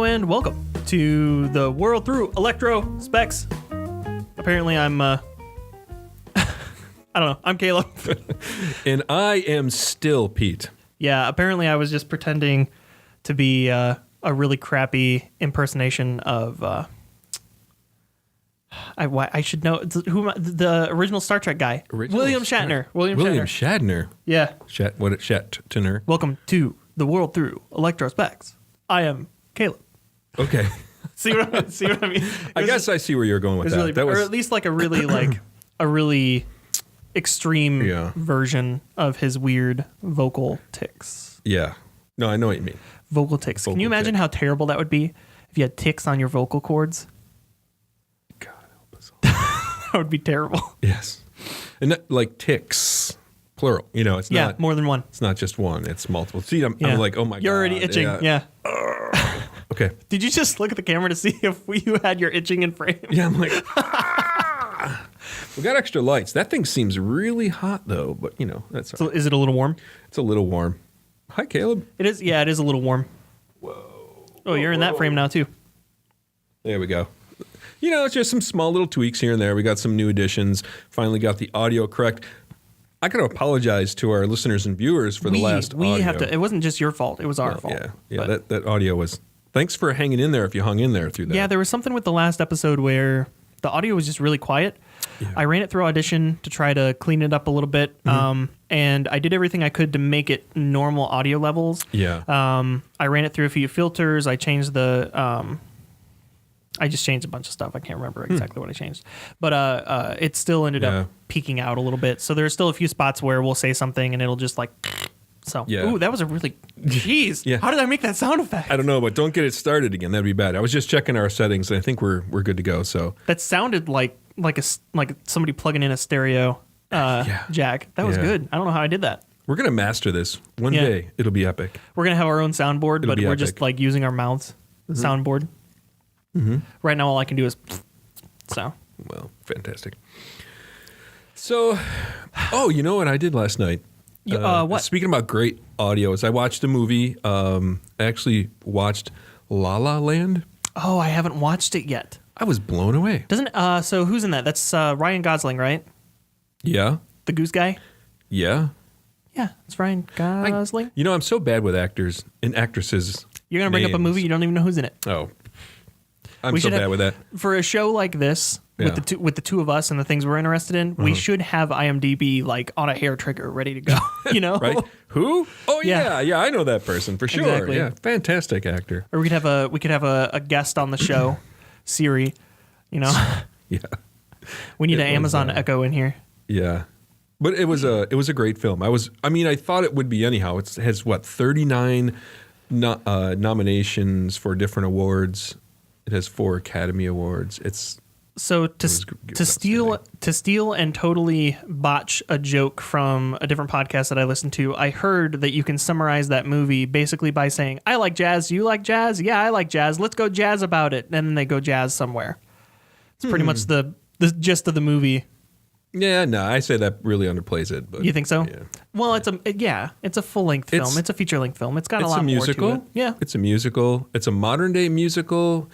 and welcome to the world through electro specs. Apparently I'm I don't know, I'm Caleb. And I am still Pete. Yeah, apparently I was just pretending to be a really crappy impersonation of I should know the original Star Trek guy. William Shatner. William Shatner. Yeah. Shatner. Welcome to the world through electro specs. I am Caleb. Okay. See what I mean? I guess I see where you're going with that. Really, That was, or at least like a really extreme version of his weird vocal tics. yeah. No, I know what you mean. Vocal tics. Can Vocal you imagine how terrible that would be if you had tics on your vocal cords? God help us all. That would be terrible. Yes. And that, like ticks, plural. You know, it's not more than one. It's not just one. It's multiple. See, I'm like, oh my God. You're already itching. Yeah. Okay. Did you just look at the camera to see if you had your itching in frame? Yeah, I'm like, we got extra lights. That thing seems really hot though, but you know, that's So is it a little warm? It's a little warm. Hi, Caleb. It is. Yeah, it is a little warm. Whoa. Oh, you're in that frame now too. There we go. You know, it's just some small little tweaks here and there. We got some new additions. Finally got the audio correct. I got to apologize to our listeners and viewers for the last audio. We have to. It wasn't just your fault. It was our fault. Yeah. That audio was. Thanks for hanging in there. If you hung in there through that. Yeah, there was something with the last episode where the audio was just really quiet. Yeah. I ran it through Audition to try to clean it up a little bit, and I did everything I could to make it normal audio levels. Yeah. I ran it through a few filters. I changed the. I just changed a bunch of stuff. I can't remember exactly what I changed, but it still ended up peaking out a little bit. So there's still a few spots where we'll say something and it'll just like. So, ooh, that was a really, jeez. Yeah. How did I make that sound effect? I don't know, but don't get it started again. That'd be bad. I was just checking our settings, and I think we're good to go. So that sounded like somebody plugging in a stereo jack. That was good. I don't know how I did that. We're gonna master this one day. It'll be epic. We're gonna have our own soundboard, but we're just like using our mouths. Soundboard. Right now, all I can do is so. Well, fantastic. So, you know what I did last night? What? Speaking about great audio, is I watched a movie. I actually watched LaLa Land. Oh, I haven't watched it yet. I was blown away. Doesn't so who's in that? That's Ryan Gosling, right? Yeah. The goose guy? Yeah. Yeah, it's Ryan Gosling. I'm so bad with actors and actresses. You're going to bring up a movie, you don't even know who's in it. Oh. I'm so bad with that. For a show like this, with the two of us and the things we're interested in, we should have IMDb like on a hair trigger ready to go, you know? Right? Who? Oh yeah, I know that person for sure. Exactly. Yeah, fantastic actor. Or we could have a guest on the show, Siri, you know. Yeah. We need an Amazon Echo in here. Yeah. But it was a great film. I thought it would be anyhow. It has 39 nominations for different awards. It has 4 Academy Awards. So to steal and totally botch a joke from a different podcast that I listened to, I heard that you can summarize that movie basically by saying, I like jazz, you like jazz? Yeah, I like jazz. Let's go jazz about it. And then they go jazz somewhere. It's pretty much the gist of the movie. Yeah, no, I say that really underplays it. But you think so? Yeah. Well, it's a full-length film. It's a feature-length film. It's got a lot more to it. Yeah. It's a musical. It's a modern-day musical.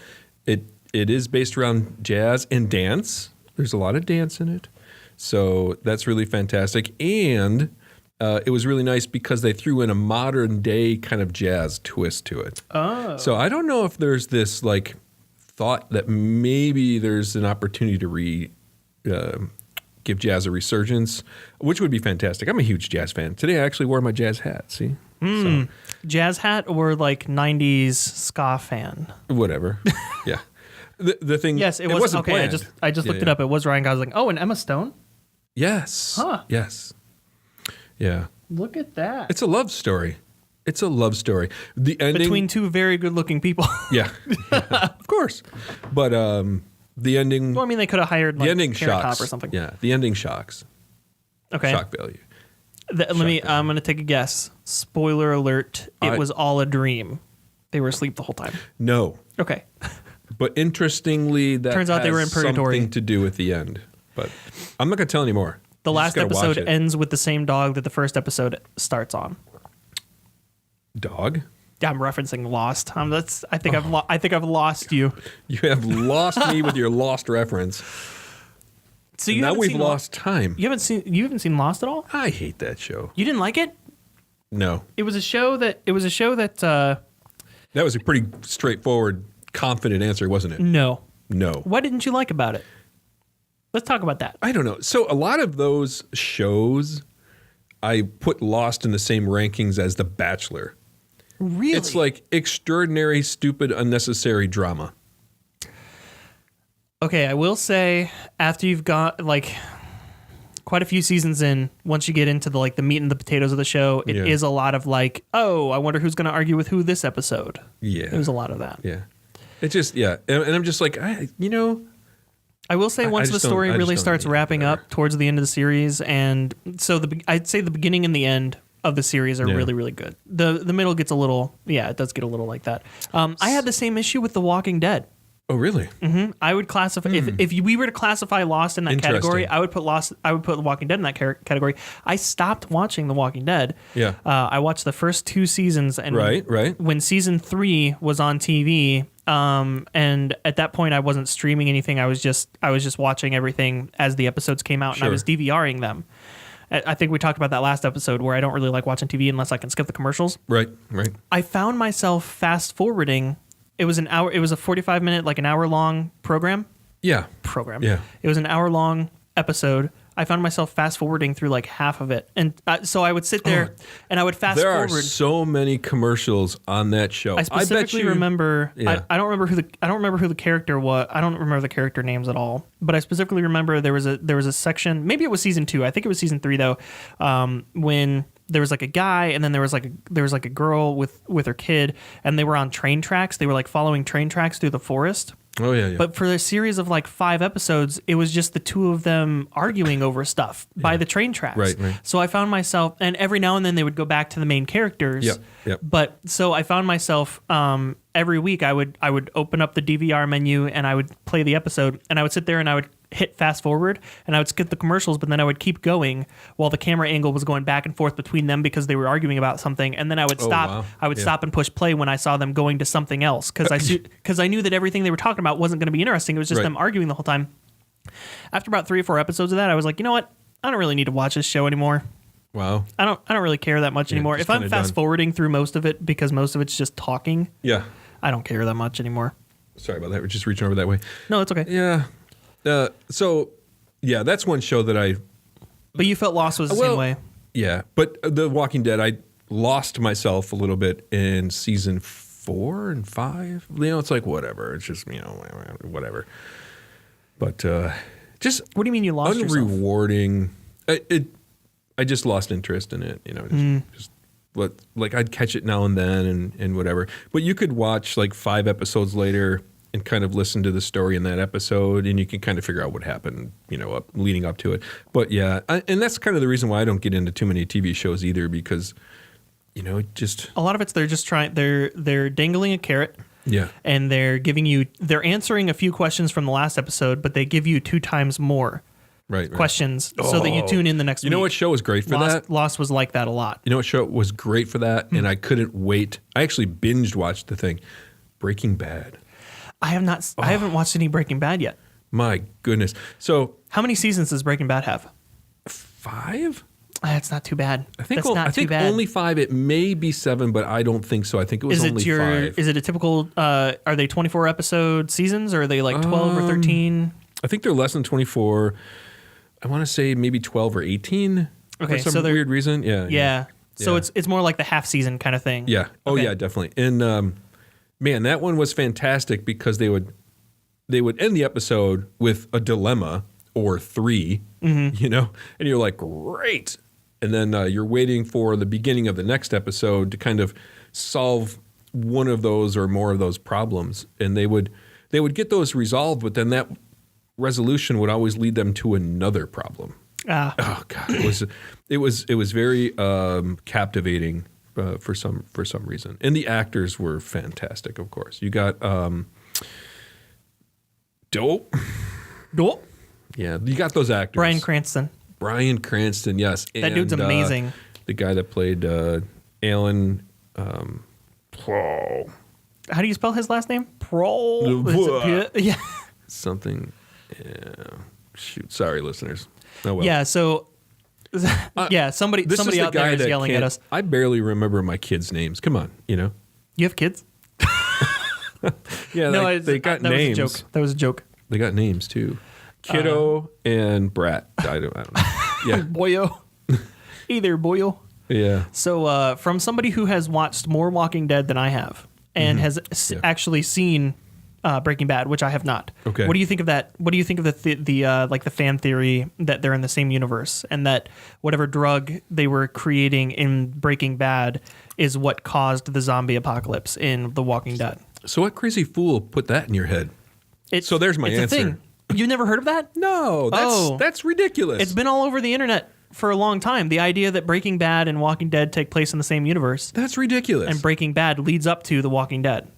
It is based around jazz and dance. There's a lot of dance in it. So that's really fantastic. And it was really nice because they threw in a modern-day kind of jazz twist to it. Oh. So I don't know if there's this like thought that maybe there's an opportunity to give jazz a resurgence, which would be fantastic. I'm a huge jazz fan. Today I actually wore my jazz hat, see? So, jazz hat or like 90s ska fan? Whatever. Yeah. The thing. Yes, it wasn't okay. planned. I just looked it up. It was Ryan Gosling. Oh, and Emma Stone. Yes. Huh. Yes. Yeah. Look at that. It's a love story. The ending between two very good-looking people. Yeah. Of course. But the ending. Well, I mean, they could have hired like the ending Carrot shocks Top or something. Yeah. The ending shocks. Okay. Shock value. I'm going to take a guess. Spoiler alert. It was all a dream. They were asleep the whole time. No. Okay. But interestingly, that turns out they were in purgatory. Something to do with the end. But I'm not going to tell any more. The last episode ends with the same dog that the first episode starts on. Dog? I'm referencing Lost. I think I've lost you. You have lost me with your Lost reference. So now we've lost time. You haven't seen Lost at all? I hate that show. You didn't like it? No. It was a show that that was a pretty straightforward, confident answer, wasn't it? No. No. What didn't you like about it? Let's talk about that. I don't know. So a lot of those shows, I put Lost in the same rankings as The Bachelor. Really? It's like extraordinary, stupid, unnecessary drama. Okay, I will say after you've got like quite a few seasons in, once you get into the meat and the potatoes of the show, it is a lot of like, oh, I wonder who's going to argue with who this episode. Yeah. There's a lot of that. Yeah. It's just, yeah. And I'm just like, I will say once the story really starts wrapping up towards the end of the series, and so I'd say the beginning and the end of the series are really, really good. The middle gets a little, it does get a little like that. I had the same issue with The Walking Dead. Oh, really? Mm-hmm. I would classify if we were to classify Lost in that category, I would put The Walking Dead in that category. I stopped watching The Walking Dead. Yeah. I watched the first 2 seasons, and right. When season 3 was on TV, and at that point I wasn't streaming anything. I was just watching everything as the episodes came out, and I was DVRing them. I think we talked about that last episode where I don't really like watching TV unless I can skip the commercials. Right. I found myself fast forwarding. It was an hour. It was a 45-minute, like an hour-long program. Yeah. Yeah. It was an hour-long episode. I found myself fast forwarding through like half of it, and so I would sit there and I would fast forward. There are so many commercials on that show. I specifically remember. Yeah. I don't remember who the character was. I don't remember the character names at all. But I specifically remember there was a section. Maybe it was season 2. I think it was season 3 though. When there was like a guy, and then there was like a girl with her kid, and they were on train tracks. They were like following train tracks through the forest. Oh yeah. But for a series of like 5 episodes, it was just the two of them arguing over stuff by the train tracks. Right. So I found myself, and every now and then they would go back to the main characters. Yep. But so I found myself every week I would open up the DVR menu and I would play the episode, and I would sit there and I would hit fast forward and I would skip the commercials, but then I would keep going while the camera angle was going back and forth between them because they were arguing about something, and then I would stop. Wow. I would stop and push play when I saw them going to something else because I knew that everything they were talking about wasn't going to be interesting. It was just them arguing the whole time. After about 3 or 4 episodes of that, I was like, you know what? I don't really need to watch this show anymore. Wow. I don't really care that much anymore. If I'm fast forwarding through most of it because most of it's just talking, I don't care that much anymore. Sorry about that. We're just reaching over that way. No, it's okay. Yeah. Yeah, that's one show that I... But you felt Lost was the same way. Yeah, but The Walking Dead, I lost myself a little bit in season 4 and 5. It's like, whatever. It's just, whatever. But just... What do you mean you lost yourself? Unrewarding. I just lost interest in it, just like I'd catch it now and then and whatever. But you could watch like 5 episodes later and kind of listen to the story in that episode, and you can kind of figure out what happened, leading up to it. But yeah, and that's kind of the reason why I don't get into too many TV shows either, because, just a lot of it's they're dangling a carrot. Yeah. And they're answering a few questions from the last episode, but they give you 2 times more questions so that you tune in the next week. You know what show was great for that? Lost was like that a lot. You know what show was great for that? And I couldn't wait. I actually binged watched the thing. Breaking Bad. I haven't watched any Breaking Bad yet. My goodness. So how many seasons does Breaking Bad have? 5? That's not too bad. I think only 5. It may be 7, but I don't think so. I think it was only 5. Is it a typical? Are they 24 episode seasons, or are they like 12 or 13? I think they're less than 24. I want to say maybe 12 or 18. Okay, for some weird reason. Yeah. So it's more like the half season kind of thing. Yeah. Oh yeah, definitely. And man, that one was fantastic because they would end the episode with a dilemma or 3, and you're like, great. And then you're waiting for the beginning of the next episode to kind of solve one of those or more of those problems. And they would get those resolved, but then that resolution would always lead them to another problem. Oh God, it was very captivating for some reason. And the actors were fantastic, of course. You got Dope. Yeah, you got those actors. Bryan Cranston, yes. That dude's amazing. The guy that played Alan, Whoa. How do you spell his last name? Yeah. Something. Yeah. Shoot. Sorry, listeners. Oh, well. Yeah. So. Yeah. Somebody out there is yelling at us. I barely remember my kids' names. Come on, You have kids? Yeah. No, they got names. That was a joke. They got names too. Kiddo and Brat. I don't know. Yeah. Boyo. Either boyo. Yeah. So from somebody who has watched more Walking Dead than I have and has actually seen Breaking Bad, which I have not. Okay. What do you think of that? What do you think of the like the fan theory that they're in the same universe and that whatever drug they were creating in Breaking Bad is what caused the zombie apocalypse in The Walking Dead? So what crazy fool put that in your head? So there's my answer. A thing. You never heard of that? No, that's ridiculous. It's been all over the internet for a long time. The idea that Breaking Bad and Walking Dead take place in the same universe. That's ridiculous. And Breaking Bad leads up to The Walking Dead.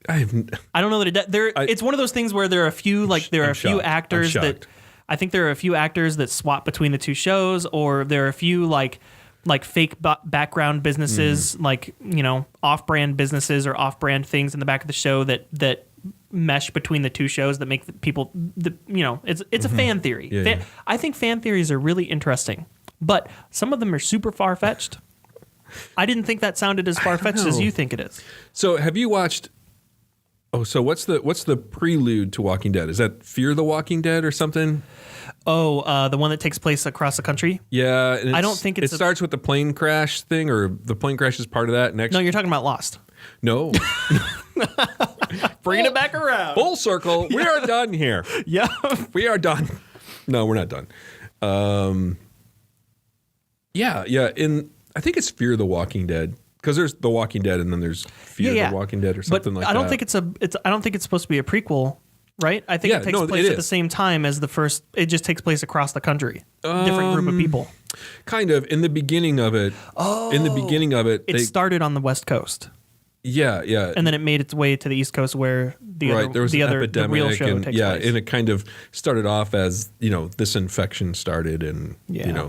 I don't know that it's one of those things where there are a few actors that I think there are a few actors that swap between the two shows, or there are a few like fake background businesses, like off-brand businesses or off-brand things in the back of the show that mesh between the two shows that make it's a fan theory. Yeah. I think fan theories are really interesting, but some of them are super far-fetched. I didn't think that sounded as far-fetched as you think it is. So have you watched? Oh, so what's the prelude to Walking Dead? Is that Fear the Walking Dead or something? Oh, the one that takes place across the country? Yeah. And I don't think it starts with the plane crash thing, or the plane crash is part of that. Next, no, you're talking about Lost. No. Bringing it back around. Full circle. We are done here. Yeah. We are done. No, we're not done. Yeah. I think it's Fear the Walking Dead. Because there's The Walking Dead and then there's Fear the Walking Dead or something like that. I don't think I don't think it's supposed to be a prequel, right? I think it takes place at the same time as the first. It just takes place across the country. Different group of people. Kind of. In the beginning of it. It started on the West Coast. Yeah. And then it made its way to the East Coast where there was an epidemic, the real show takes place. And it kind of started off as, this infection started and,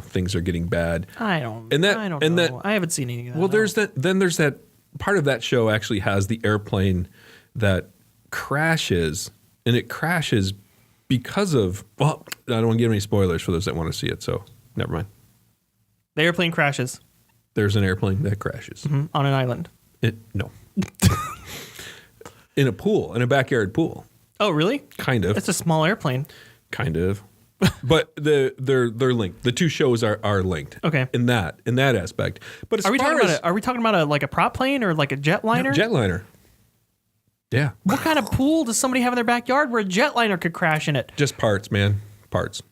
things are getting bad. I don't know. I haven't seen any of that. Well, there's that part of that show actually has the airplane that crashes, and it crashes because of, well, I don't want to give any spoilers for those that want to see it, so never mind. The airplane crashes. There's an airplane that crashes. Mm-hmm. On an island. No. In a pool, in a backyard pool. Oh, really? Kind of. It's a small airplane. Kind of. But they're linked. The two shows are linked. Okay. In that aspect. But as are we talking about a prop plane or like a jetliner? No, jetliner. Yeah. What kind of pool does somebody have in their backyard where a jetliner could crash in it? Just parts, man. Parts.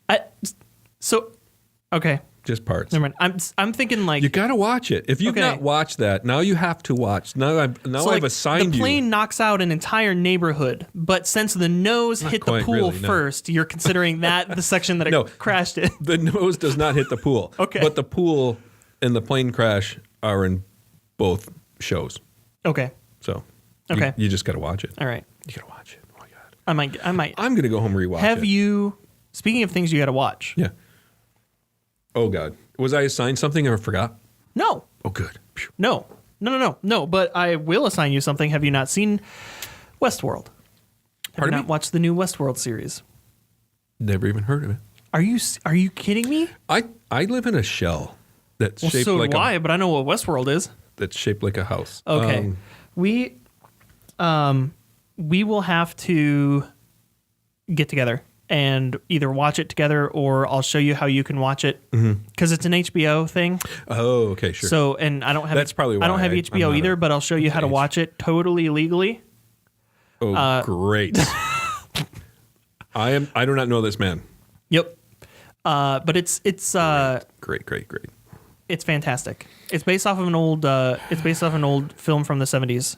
Okay. Just parts. Never mind. I'm thinking like you got to watch it. If you've not watched that, now you have to watch. I've assigned you. The plane knocks out an entire neighborhood, but since the nose hit the pool first, you're considering that the section that it crashed in. The nose does not hit the pool. Okay. But the pool and the plane crash are in both shows. Okay. So okay, you just got to watch it. All right. You got to watch it. Oh my god. I might. I'm gonna go home and rewatch it. Have you? Speaking of things you got to watch. Yeah. Oh, God. Was I assigned something or forgot? No. Oh, good. Phew. No. But I will assign you something. Have you not seen Westworld? Have you not watched the new Westworld series? Never even heard of it. Are you kidding me? I live in a shell that's shaped so like do I, but I know what Westworld is. That's shaped like a house. Okay. We will have to get together and either watch it together, or I'll show you how you can watch it because it's an HBO thing. Oh, okay, sure. So, and I don't have probably why I don't have HBO either, but I'll show you how to watch it totally legally. Oh, great! I do not know this man. Yep. But it's great. It's fantastic. It's based off of an old film from the 70s.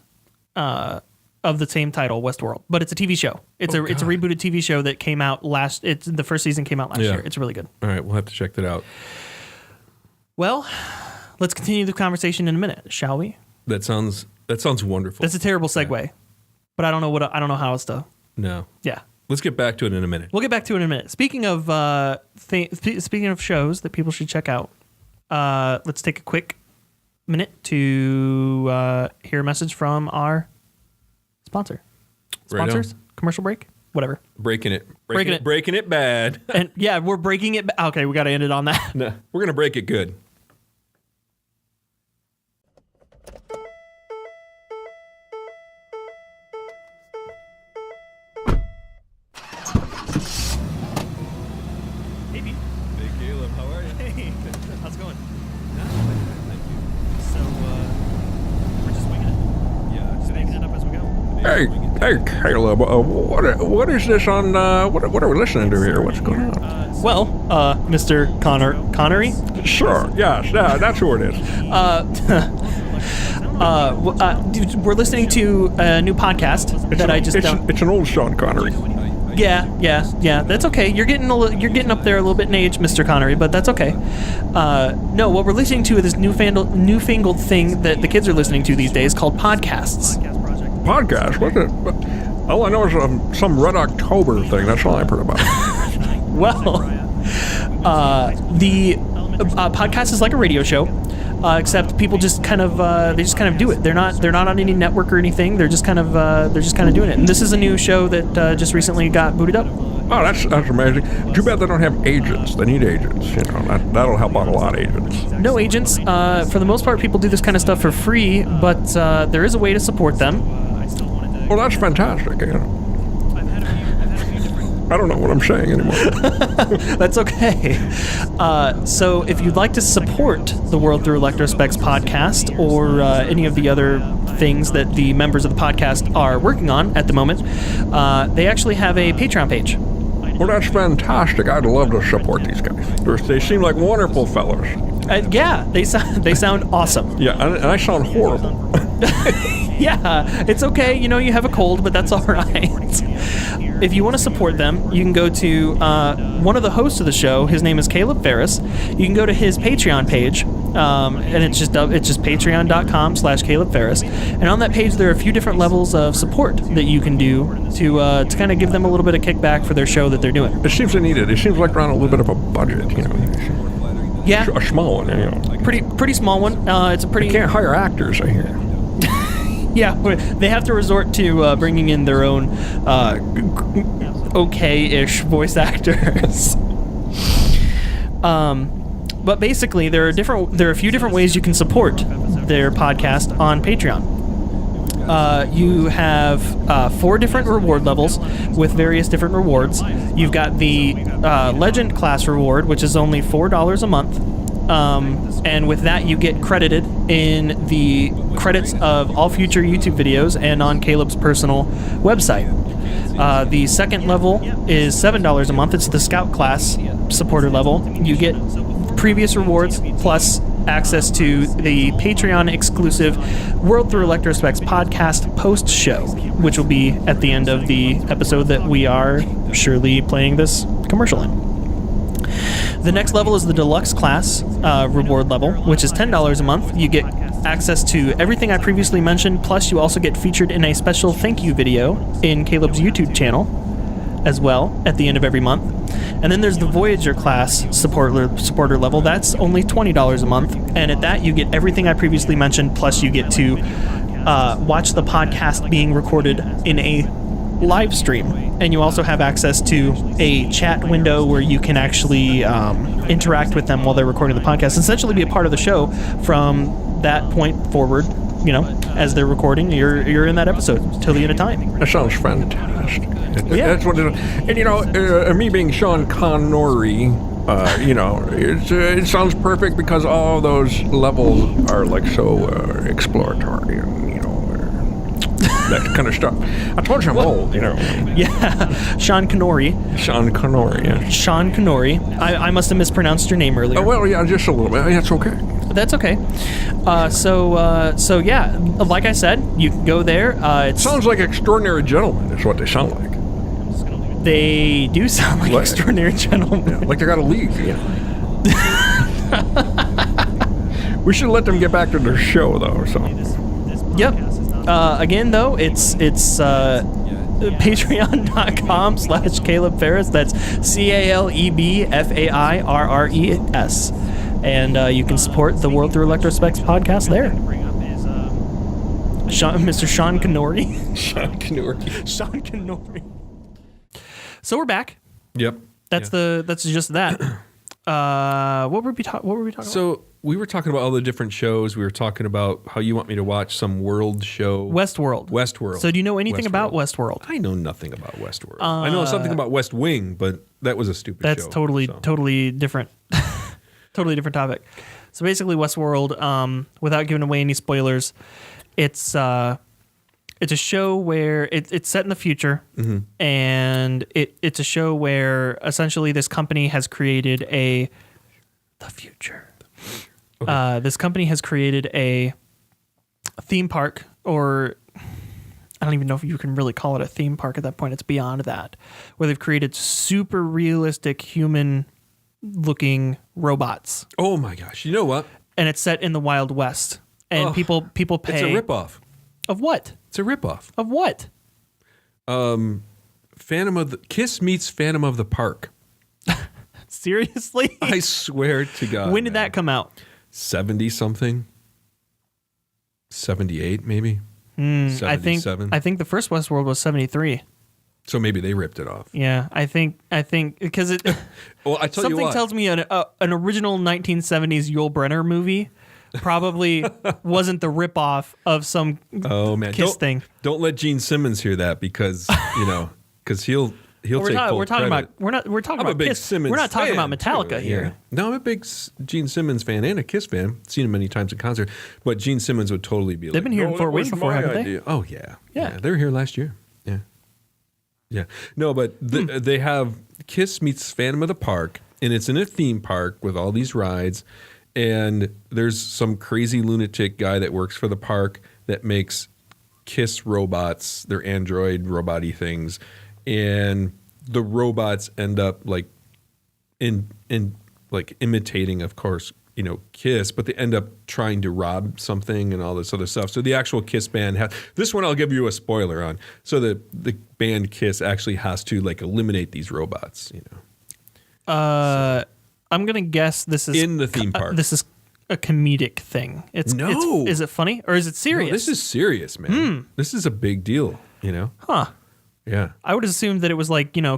Of the same title, Westworld, but it's a TV show. It's a rebooted TV show that came out the first season came out last year. It's really good. All right, we'll have to check that out. Well, let's continue the conversation in a minute, shall we? That sounds wonderful. That's a terrible segue, but I don't know how else to. No. Yeah. Let's get back to it in a minute. We'll get back to it in a minute. Speaking of shows that people should check out, let's take a quick minute to hear a message from our sponsor. Right on. Sponsors? Commercial break? Whatever. Breaking it bad. And yeah, we're breaking it. Okay, we got to end it on that. No, we're going to break it good. Hey, Caleb, what is this on, what are we listening to here? What's going on? Well, Mr. Connery? Sure, yes, that's who it is. We're listening to a new podcast It's an old Sean Connery. Yeah. That's okay. You're getting up there a little bit in age, Mr. Connery, but that's okay. No, what we're listening to is this newfangled thing that the kids are listening to these days called podcasts. Podcast? What's it? All I know is some Red October thing. That's all I've heard about. Well, the podcast is like a radio show, except people just kind of do it. They're not on any network or anything. They're just kind of doing it. And this is a new show that just recently got booted up. Oh, that's amazing. Too bad they don't have agents. They need agents. That'll help out a lot of agents. No agents. For the most part, people do this kind of stuff for free, but there is a way to support them. Well, that's fantastic. I don't know what I'm saying anymore. That's okay. So if you'd like to support the World Through Electrospecs podcast or any of the other things that the members of the podcast are working on at the moment, they actually have a Patreon page. Well, that's fantastic. I'd love to support these guys. They seem like wonderful fellows. Yeah, they sound awesome. Yeah, and I sound horrible. Yeah, it's okay. You have a cold, but that's all right. If you want to support them, you can go to one of the hosts of the show. His name is Caleb Ferris. You can go to his Patreon page, and it's just patreon.com/Caleb Ferris. And on that page, there are a few different levels of support that you can do to kind of give them a little bit of kickback for their show that they're doing. It seems they need it. It seems like they're on a little bit of a budget, Yeah, a small one. Pretty small one. It's a pretty. They can't hire actors, I hear. Yeah, they have to resort to bringing in their own okay-ish voice actors. But basically, there are a few different ways you can support their podcast on Patreon. You have 4 different reward levels with various different rewards. You've got the Legend class reward, which is only $4 a month. And with that, you get credited in the credits of all future YouTube videos and on Caleb's personal website. The second level is $7 a month. It's the Scout class supporter level. You get previous rewards plus access to the Patreon exclusive World Through Electrospecs podcast post show, which will be at the end of the episode that we are surely playing this commercial in. The next level is the deluxe class reward level, which is $10 a month. You get access to everything I previously mentioned, plus you also get featured in a special thank you video in Caleb's YouTube channel as well at the end of every month. And then there's the Voyager class supporter level. That's only $20 a month. And at that, you get everything I previously mentioned, plus you get to watch the podcast being recorded in a live stream. And you also have access to a chat window where you can actually interact with them while they're recording the podcast. Essentially be a part of the show from that point forward. As they're recording, you're in that episode till the end of time. That sounds fantastic. Yeah. That's what it is. And me being Sean Connery, it sounds perfect because all those levels are like so exploratory and that kind of stuff. I told you I'm old, Yeah, Sean Connery. Sean Connery, yeah. Sean Connery. I must have mispronounced your name earlier. Oh, well, yeah, just a little bit. That's okay. That's okay. So yeah, like I said, you can go there. It sounds like Extraordinary Gentlemen is what they sound like. They do sound like Extraordinary Gentlemen. Yeah, like they got to leave, We should let them get back to their show, though. So. Yep. Again, though, it's patreon.com/Caleb Ferris. That's CalebFairres. And you can support the World Through Electrospecs podcast there. Mr. Sean Canori. Sean Canori. Sean Canori. So we're back. Yep. That's just that. What were we talking about? So we were talking about all the different shows. We were talking about how you want me to watch some world show. Westworld. So do you know anything about Westworld? I know nothing about Westworld. I know something about West Wing, but that was a stupid show. That's totally different. Totally different topic. So basically Westworld, without giving away any spoilers, it's a show where it's set in the future, and it's a show where essentially this company has created the future. Okay. This company has created a theme park, or I don't even know if you can really call it a theme park at that point. It's beyond that, where they've created super realistic human-looking robots. Oh my gosh! You know what? And it's set in the Wild West, and people pay. It's a ripoff. Of what? It's a ripoff. Of what? Kiss meets Phantom of the Park. Seriously? I swear to God. When did that come out? 70 something. 78 maybe. 77. I think the first Westworld was 73. So maybe they ripped it off. Yeah, I think because it. Well, I tell you what. Something tells me an original 1970s Yul Brynner movie probably wasn't the ripoff of some Kiss thing. Don't let Gene Simmons hear that because he'll take full credit. We're talking about Kiss. We're not talking about Metallica here. Yeah. No, I'm a big Gene Simmons fan and a Kiss fan. Seen him many times in concert, but Gene Simmons would totally be. They've been here in Fort Wayne before, haven't they? Oh yeah. They were here last year. Yeah. No, but they have Kiss meets Phantom of the Park, and it's in a theme park with all these rides. And there's some crazy lunatic guy that works for the park that makes Kiss robots. They're android robot-y things. And the robots end up imitating, of course, Kiss, but they end up trying to rob something and all this other stuff. So the actual Kiss band this one I'll give you a spoiler on. So the band Kiss actually has to eliminate these robots, I'm gonna guess this is in the theme park. This is a comedic thing. Is it funny or is it serious? No, this is serious, man. This is a big deal. Huh? Yeah. I would assume that it was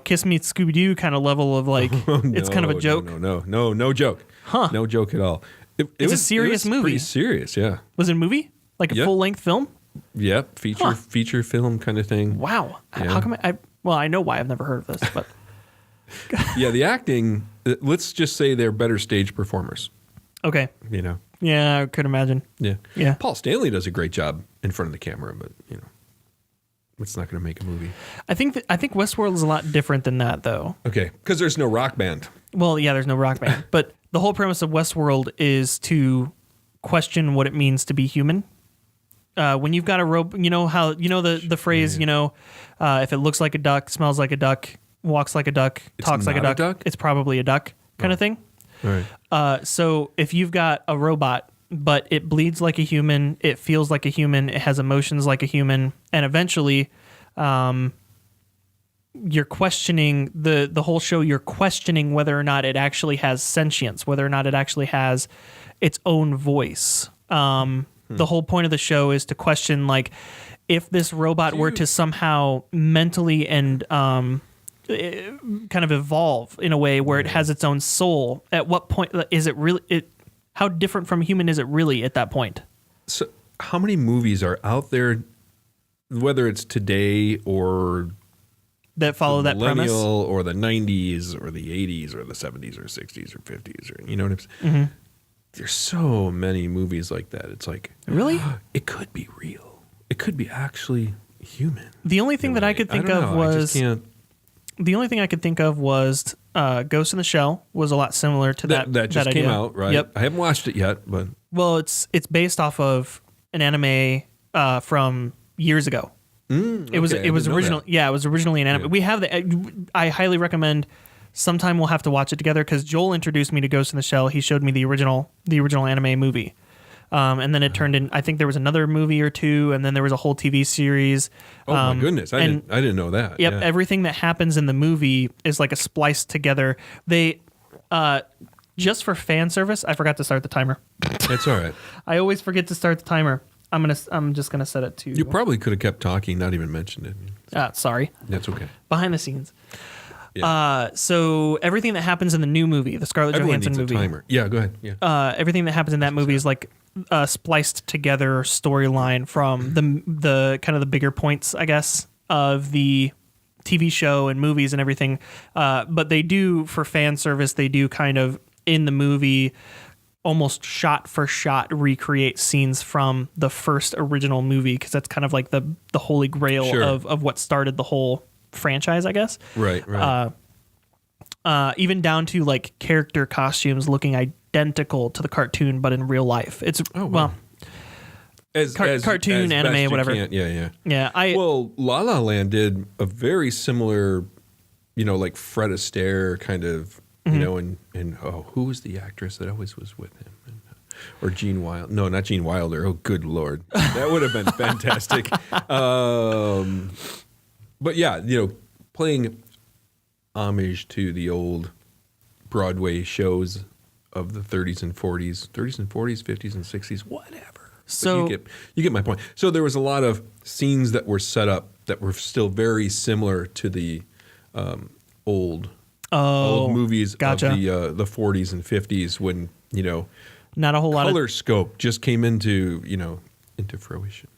Kiss meets Scooby Doo kind of level of it's kind of a joke. No joke. Huh? No joke at all. It's a serious movie. Pretty serious, yeah. Was it a movie? Like a full length film? Yep. Feature film kind of thing. Wow. Yeah. How come I know why I've never heard of this, but. Yeah, the acting, let's just say they're better stage performers. Okay. Yeah, I could imagine. Yeah. Paul Stanley does a great job in front of the camera, but, it's not going to make a movie. I think Westworld is a lot different than that, though. Okay, because there's no rock band. Well, yeah, there's no rock band. But the whole premise of Westworld is to question what it means to be human. When you've got a robot, the phrase, if it looks like a duck, smells like a duck, walks like a duck, talks like a duck, it's probably a duck kind of thing. All right. So if you've got a robot, but it bleeds like a human, it feels like a human, it has emotions like a human, and eventually you're questioning the whole show, you're questioning whether or not it actually has sentience, whether or not it actually has its own voice. The whole point of the show is to question, if this robot were to somehow mentally and kind of evolve in a way where it has its own soul, at what point is it really how different from human is it really at that point? So how many movies are out there, whether it's today or that follow that premise, or the 90s or the 80s or the 70s or 60s or 50s, or what I'm saying? Mm-hmm. There's so many movies like that. It's really? It could be real. It could be actually human. The only thing that I could think of was the only thing I could think of was Ghost in the Shell was a lot similar to that. That just came out, right? Yep. I haven't watched it yet, but it's based off of an anime from years ago. It was original. Yeah, it was originally an anime. Yeah. We have I highly recommend. Sometime we'll have to watch it together because Joel introduced me to Ghost in the Shell. He showed me the original anime movie. And then it turned in, I think there was another movie or two, and then there was a whole TV series. Oh my goodness. I didn't know that. Yep. Yeah. Everything that happens in the movie is like a spliced together. just for fan service, I forgot to start the timer. That's all right. I always forget to start the timer. I'm just gonna set it to. You probably could have kept talking, not even mentioned it. Sorry. That's okay. Behind the scenes. Yeah. So everything that happens in the new movie, the Scarlett Everyone Johansson needs movie. a timer. Yeah, go ahead. Yeah. Everything that happens in that movie is like spliced together storyline from the kind of the bigger points, I guess, of the TV show and movies and everything. But they do, for fan service, they do kind of in the movie almost shot for shot recreate scenes from the first original movie, because that's kind of like the holy grail of what started the whole franchise, I guess. Right. Even down to like character costumes looking identical to the cartoon, but in real life. It's well, as cartoon, as anime, best whatever. You can. Yeah. Well, LaLa Land did a very similar, like Fred Astaire kind of, and who was the actress that always was with him? Or Gene Wilder? No, not Gene Wilder. Oh, good Lord, that would have been fantastic. But yeah, playing homage to the old Broadway shows of the 30s and 40s, 50s and 60s, whatever. So but you get my point. So there was a lot of scenes that were set up that were still very similar to the old movies gotcha. of the 40s and 50s when not a whole lot of color scope just came into fruition.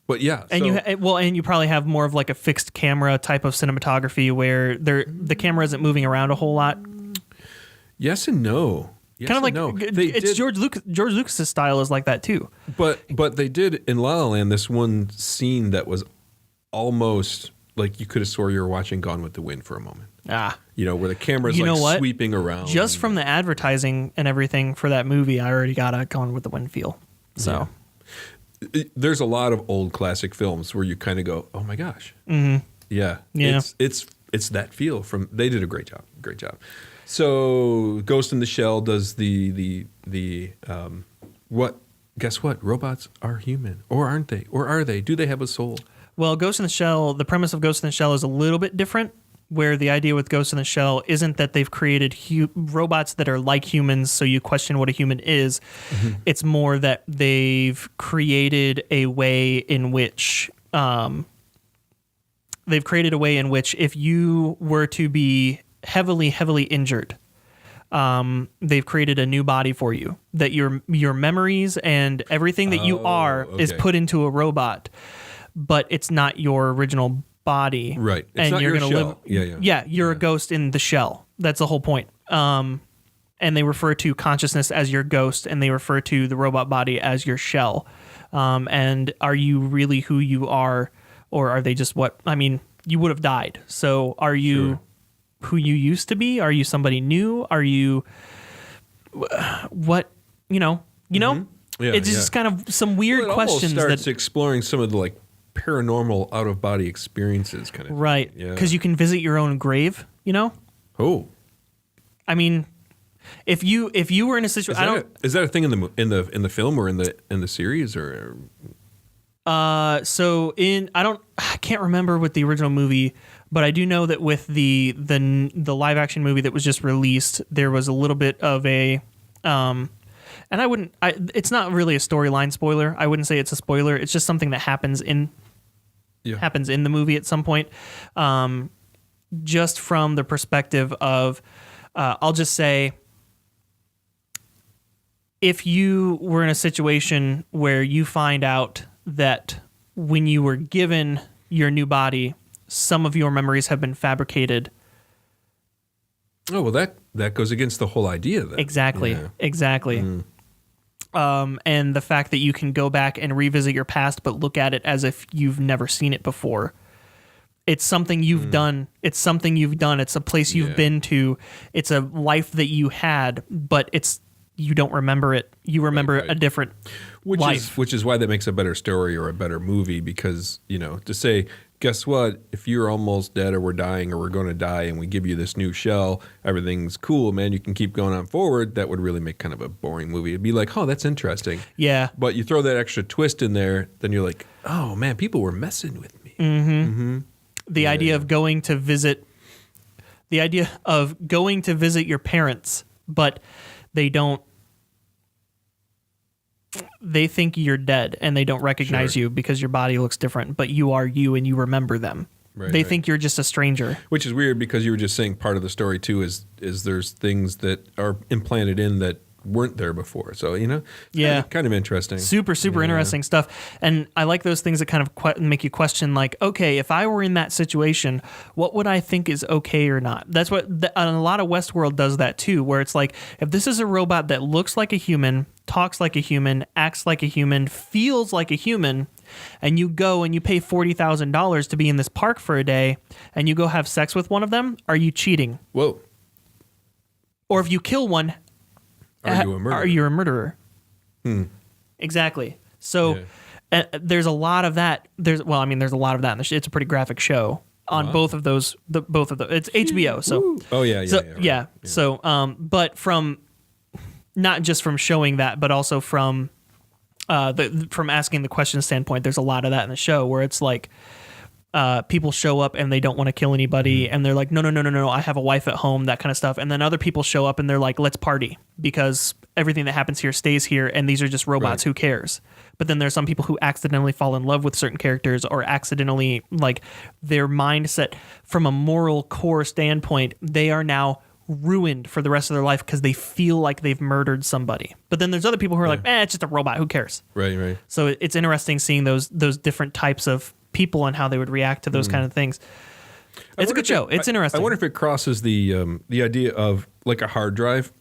But yeah, and you probably have more of like a fixed camera type of cinematography where the camera isn't moving around a whole lot. Yes and no. Kind of like no. George Lucas's style is like that too. But they did in La La Land this one scene that was almost like you could have swore you were watching Gone with the Wind for a moment. Where the camera's sweeping around. Just from the advertising and everything for that movie, I already got a Gone with the Wind feel. So. Yeah. There's a lot of old classic films where you kind of go, "Oh my gosh!" Mm-hmm. Yeah. It's that feel from. They did a great job. So, Ghost in the Shell does the what? Guess what? Robots are human, or aren't they? Or are they? Do they have a soul? Well, Ghost in the Shell. The premise of Ghost in the Shell is a little bit different. Where the idea with Ghost in the Shell isn't that they've created robots that are like humans, so you question what a human is. Mm-hmm. It's more that they've created a way in which if you were to be heavily injured, they've created a new body for you. That your memories and everything that you are is put into a robot, but it's not your original body, right? It's and not you're your gonna shell. live. You're a ghost in the shell. That's the whole point. And they refer to consciousness as your ghost, and they refer to the robot body as your shell. And are you really who you are, or are they just what? I mean, you would have died. So are you who you used to be? Are you somebody new? Are you what? Mm-hmm. It's just kind of some weird questions. It starts exploring some of the paranormal out of body experiences kind of right, because you can visit your own grave. Oh, I mean, if you were in a situation, is that a thing in the film or in the series or? I can't remember with the original movie, but I do know that with the live action movie that was just released, there was a little bit of a and it's not really a storyline spoiler. I wouldn't say it's a spoiler. It's just something that happens in the movie at some point. Just from the perspective of, I'll just say, if you were in a situation where you find out that when you were given your new body, some of your memories have been fabricated. Oh, well, that goes against the whole idea then. Exactly. Mm. And the fact that you can go back and revisit your past, but look at it as if you've never seen it before. It's something you've done. It's something you've done. It's a place you've been to. It's a life that you had, but you don't remember it. You remember a different life. Which is why that makes a better story or a better movie, because, to say, guess what? If you're almost dead or we're dying or we're going to die and we give you this new shell, everything's cool, man. You can keep going on forward. That would really make kind of a boring movie. It'd be like, oh, that's interesting. Yeah. But you throw that extra twist in there, then you're like, oh, man, people were messing with me. Mm-hmm. Mm-hmm. The idea of going to visit your parents but they don't. They think you're dead and they don't recognize you because your body looks different, but you are you and you remember them. They think you're just a stranger. Which is weird because you were just saying part of the story too is there's things that are implanted in that weren't there before. So, kind of interesting. Super interesting stuff. And I like those things that kind of make you question, like, okay, if I were in that situation, what would I think is okay or not? That's what and a lot of Westworld does that too, where it's like, if this is a robot that looks like a human, talks like a human, acts like a human, feels like a human, and you go and you pay $40,000 to be in this park for a day, and you go have sex with one of them, are you cheating? Whoa. Or if you kill one, are you a murderer? Are you a murderer? Exactly. So there's a lot of that. There's a lot of that. It's a pretty graphic show on both of those. It's HBO. So right. So but from not just from showing that, but also from from asking the question standpoint, there's a lot of that in the show where it's like people show up and they don't want to kill anybody, and they're like, no, I have a wife at home, that kind of stuff. And then other people show up and they're like, let's party because everything that happens here stays here, and these are just robots. Who cares? But then there's some people who accidentally fall in love with certain characters, or accidentally, like, their mindset from a moral core standpoint, they are now ruined for the rest of their life because they feel like they've murdered somebody. But then there's other people who are like, it's just a robot, who cares? Right. So it's interesting seeing those different types of people and how they would react to those kind of things. It's a good show. It's interesting. I wonder if it crosses the idea of like a hard drive.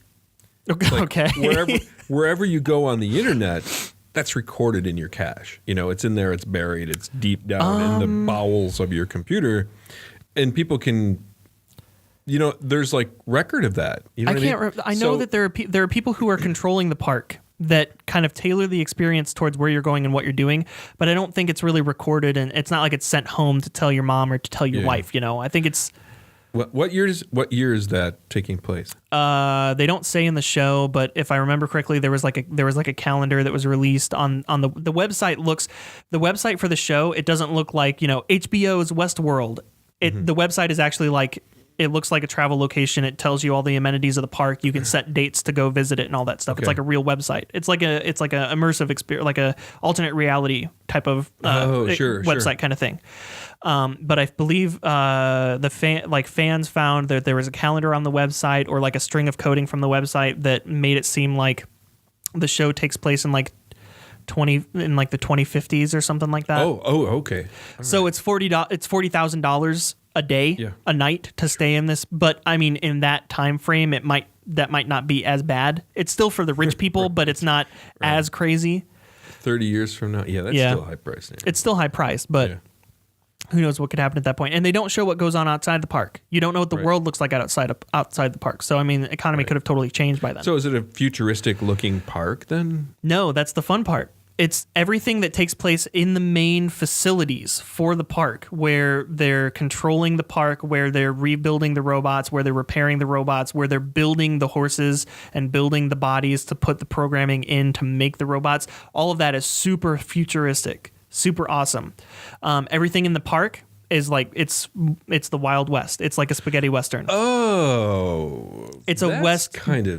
Okay. Wherever you go on the internet, that's recorded in your cache. It's in there, it's buried, it's deep down in the bowels of your computer, and people can. There's like record of that. I know that there are people who are controlling the park that kind of tailor the experience towards where you're going and what you're doing, but I don't think it's really recorded, and it's not like it's sent home to tell your mom or to tell your wife. I think it's. What year is that taking place? They don't say in the show, but if I remember correctly, there was like a calendar that was released on the website. The website for the show, it doesn't look like HBO's Westworld. The website is actually like. It looks like a travel location. It tells you all the amenities of the park. You can set dates to go visit it and all that stuff. Okay. It's like a real website. It's like a immersive experience, like a alternate reality type of website kind of thing. But I believe fans found that there was a calendar on the website, or like a string of coding from the website that made it seem like the show takes place in like the 2050s or something like that. Okay. So it's $40,000 a day, a night to stay in this. But I mean, in that time frame, that might not be as bad. It's still for the rich people, but it's not as crazy. 30 years from now, that's still high price. It's still high price, but who knows what could happen at that point? And they don't show what goes on outside the park. You don't know what the world looks like outside the park. So I mean, the economy could have totally changed by then. So is it a futuristic looking park then? No, that's the fun part. It's everything that takes place in the main facilities for the park, where they're controlling the park, where they're rebuilding the robots, where they're repairing the robots, where they're building the horses and building the bodies to put the programming in to make the robots. All of that is super futuristic, super awesome. Everything in the park is like it's the Wild West. It's like a spaghetti western. Oh, it's a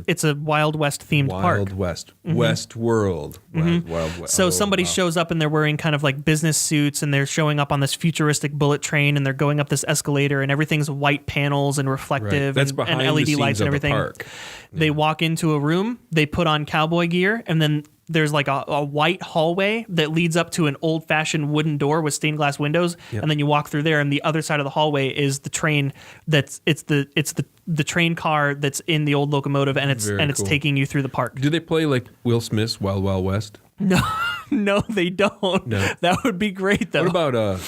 It's a Wild West themed park. Wild West, Westworld, Wild West. So somebody shows up and they're wearing kind of like business suits, and they're showing up on this futuristic bullet train, and they're going up this escalator, and everything's white panels and reflective, That's and behind LED the lights and everything. Park. They walk into a room, they put on cowboy gear, and then there's like a white hallway that leads up to an old-fashioned wooden door with stained glass windows, and then you walk through there, and the other side of the hallway is the train. It's the train car that's in the old locomotive, and it's taking you through the park. Do they play like Will Smith's Wild Wild West? No, they don't. No. That would be great though. What about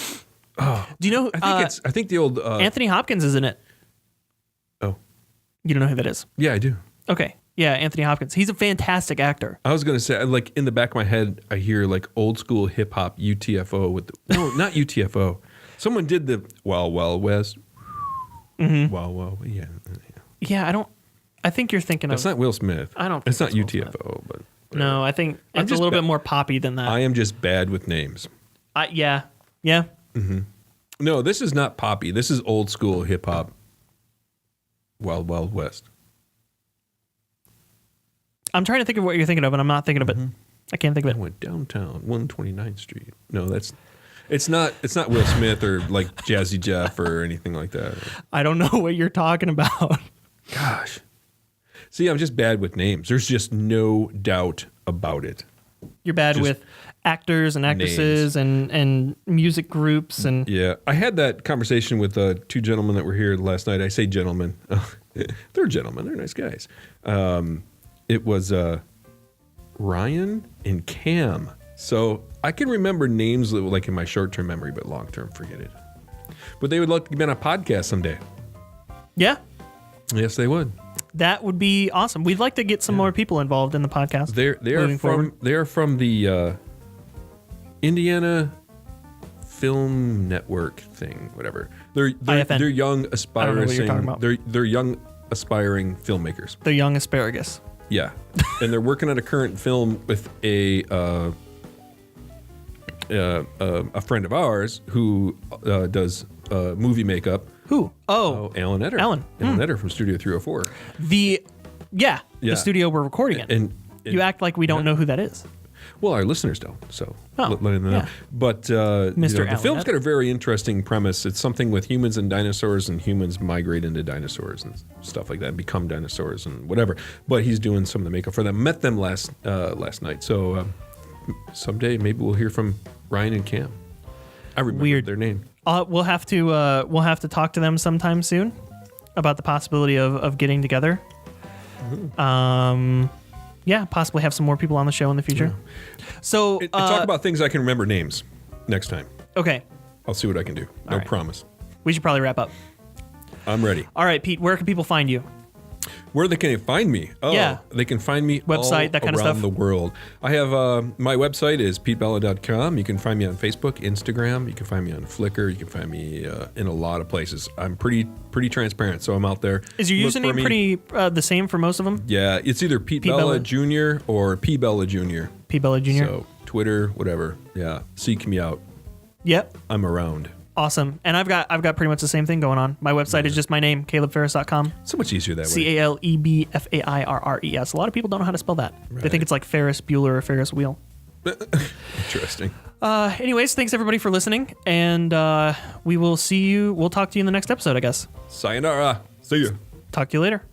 do you know? I think the old Anthony Hopkins is in it. Oh, you don't know who that is? Yeah, I do. Okay. Yeah, Anthony Hopkins. He's a fantastic actor. I was going to say, like, in the back of my head, I hear, like, old school hip-hop UTFO with no, not UTFO. Someone did the Wild Wild West. Wild, yeah. Yeah, I think you're thinking That's not Will Smith. I don't think it's not UTFO, but... Whatever. No, I think it's a little bit more poppy than that. I am just bad with names. Yeah. Mm-hmm. No, this is not poppy. This is old school hip-hop. Wild Wild West. I'm trying to think of what you're thinking of, and I'm not thinking of it. I can't think of I it. went downtown, 129th Street. No, it's not Will Smith or like Jazzy Jeff or anything like that. I don't know what you're talking about. Gosh. See, I'm just bad with names. There's just no doubt about it. You're bad Just with actors and actresses and music groups and Yeah, I had that conversation with two gentlemen that were here last night. I say gentlemen. They're gentlemen. They're nice guys. It was Ryan and Cam. So I can remember names like in my short-term memory, but long-term, forget it. But they would like to be on a podcast someday. yeah, Yes, they would. that would be awesome. We'd like to get some more people involved in the podcast. They are from the Indiana Film Network thing, whatever. They're IFN. young I don't know what you're talking aspiring. about. They're young aspiring filmmakers. The young asparagus. Yeah, and they're working on a current film with a friend of ours who does movie makeup. Who? Oh, Alan Etter. Alan. Etter from Studio 304. The studio we're recording in. And you act like we don't know who that is. well, our listeners don't, so Oh, let them know. yeah. But Mr. the Alan film's Etter. got a very interesting premise. It's something with humans and dinosaurs, and humans migrate into dinosaurs and stuff like that, and become dinosaurs and whatever. But he's doing some of the makeup for them. Met them last night, so someday maybe we'll hear from Ryan and Cam. I remember their name. We'll have to talk to them sometime soon about the possibility of getting together. Possibly have some more people on the show in the future. Yeah. So Talk about things I can remember names next time. okay, I'll see what I can do. No right. promise. we should probably wrap up. I'm ready. All right, Pete, where can people find you? Where they can find me? Oh, Yeah. They can find me Website, all that kind of around stuff? the world. I have my website is petebella.com. You can find me on Facebook, Instagram. You can find me on Flickr. You can find me in a lot of places. I'm pretty transparent, so I'm out there. Is your Look for username me. pretty the same for most of them? Yeah, it's either Pete Pete Bella Bella? Jr. or P Bella Jr. P Bella Jr. So Twitter, whatever. Yeah, seek me out. Yep. I'm around. Awesome. And I've got pretty much the same thing going on. My website is just my name, calebferris.com. So much easier that way. CALEBFAIRRES. A lot of people don't know how to spell that. They think it's like Ferris Bueller or Ferris Wheel. Interesting. Anyways, thanks everybody for listening, and we'll talk to you in the next episode, I guess. Sayonara. See ya. Talk to you later.